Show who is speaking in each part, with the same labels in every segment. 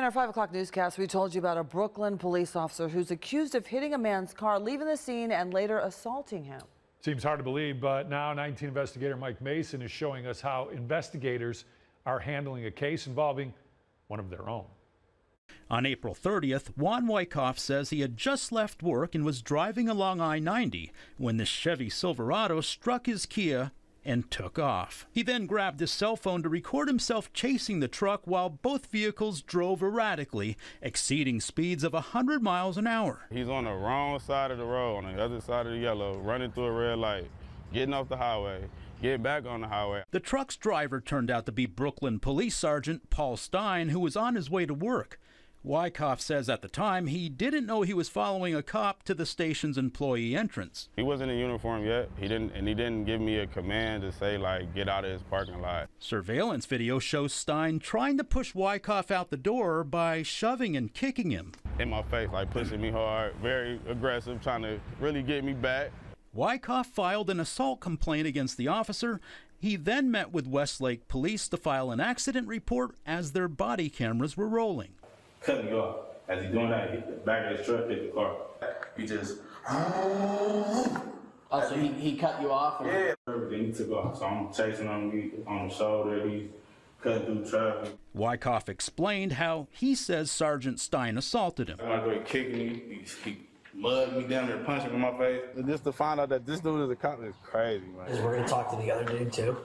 Speaker 1: In our 5 o'clock newscast, we told you about a Brooklyn police officer who's accused of hitting a man's car, leaving the scene, and later assaulting him.
Speaker 2: Seems hard to believe, but now 19 investigator Mike Mason is showing us how investigators are handling a case involving one of their own.
Speaker 3: On April 30th, Juan Wyckoff says he had just left work and was driving along I-90 when the Chevy Silverado struck his Kia and took off. He then grabbed his cell phone to record himself chasing the truck while both vehicles drove erratically, exceeding speeds of 100 miles an hour.
Speaker 4: He's on the wrong side of the road, on the other side of the yellow, running through a red light, getting off the highway, getting back on the highway.
Speaker 3: The truck's driver turned out to be Brooklyn Police Sergeant Paul Stein, who was on his way to work. Wyckoff says at the time he didn't know he was following a cop to the station's employee entrance.
Speaker 4: He wasn't in uniform yet. He didn't give me a command to say, like, get out of his parking lot.
Speaker 3: Surveillance video shows Stein trying to push Wyckoff out the door by shoving and kicking him.
Speaker 4: In my face, like pushing me hard, very aggressive, trying to really get me back.
Speaker 3: Wyckoff filed an assault complaint against the officer. He then met with Westlake Police to file an accident report as their body cameras were rolling.
Speaker 5: Cut me off. As he's doing that, he hit the back of his truck, hit the car. He just.
Speaker 6: Oh, so he cut you off?
Speaker 5: Yeah. Everything, he took off. So I'm chasing him on the shoulder. He's cutting through traffic.
Speaker 3: Wyckoff explained how he says Sergeant Stein assaulted him.
Speaker 5: When I go kicking me, he mugged me down there, punching me in my face.
Speaker 4: And just to find out that this dude is a cop is crazy, man.
Speaker 6: We're going to talk to the other dude too,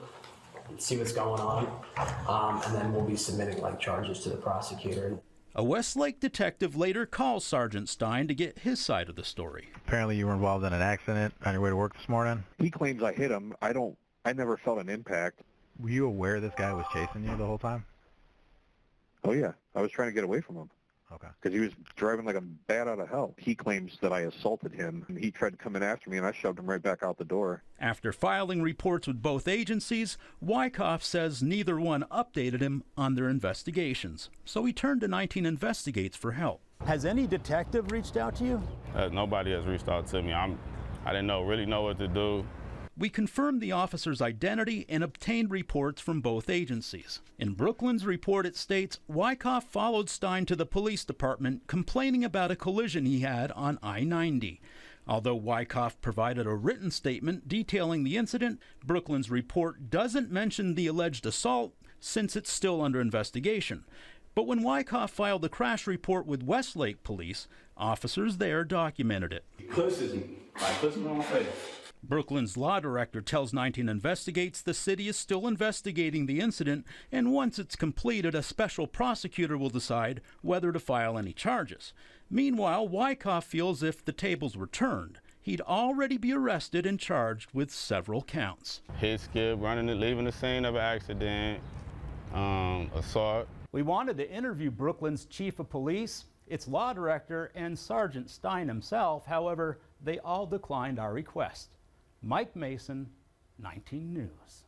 Speaker 6: see what's going on, and then we'll be submitting like charges to the prosecutor.
Speaker 3: A Westlake detective later calls Sergeant Stein to get his side of the story.
Speaker 7: Apparently you were involved in an accident on your way to work this morning.
Speaker 8: He claims I hit him. I never felt an impact.
Speaker 7: Were you aware this guy was chasing you the whole time?
Speaker 8: Oh yeah, I was trying to get away from him.
Speaker 7: Okay.
Speaker 8: Because he was driving like a bat out of hell. He claims that I assaulted him, and he tried to come in after me, and I shoved him right back out the door.
Speaker 3: After filing reports with both agencies, Wyckoff says neither one updated him on their investigations. So he turned to 19 Investigates for help.
Speaker 9: Has any detective reached out to you?
Speaker 4: Nobody has reached out to me. I didn't really know what to do.
Speaker 3: We confirmed the officer's identity and obtained reports from both agencies. In Brooklyn's report, it states Wyckoff followed Stein to the police department complaining about a collision he had on I-90. Although Wyckoff provided a written statement detailing the incident, Brooklyn's report doesn't mention the alleged assault since it's still under investigation. But when Wyckoff filed the crash report with Westlake Police, officers there documented it.
Speaker 5: He pushes me, like pushes me on my face.
Speaker 3: Brooklyn's law director tells 19 Investigates the city is still investigating the incident, and once it's completed, a special prosecutor will decide whether to file any charges. Meanwhile, Wyckoff feels if the tables were turned, he'd already be arrested and charged with several counts.
Speaker 4: Hit, skip, leaving the scene of an accident, assault.
Speaker 9: We wanted to interview Brooklyn's chief of police, its law director, and Sergeant Stein himself. However, they all declined our request. Mike Mason, 19 News.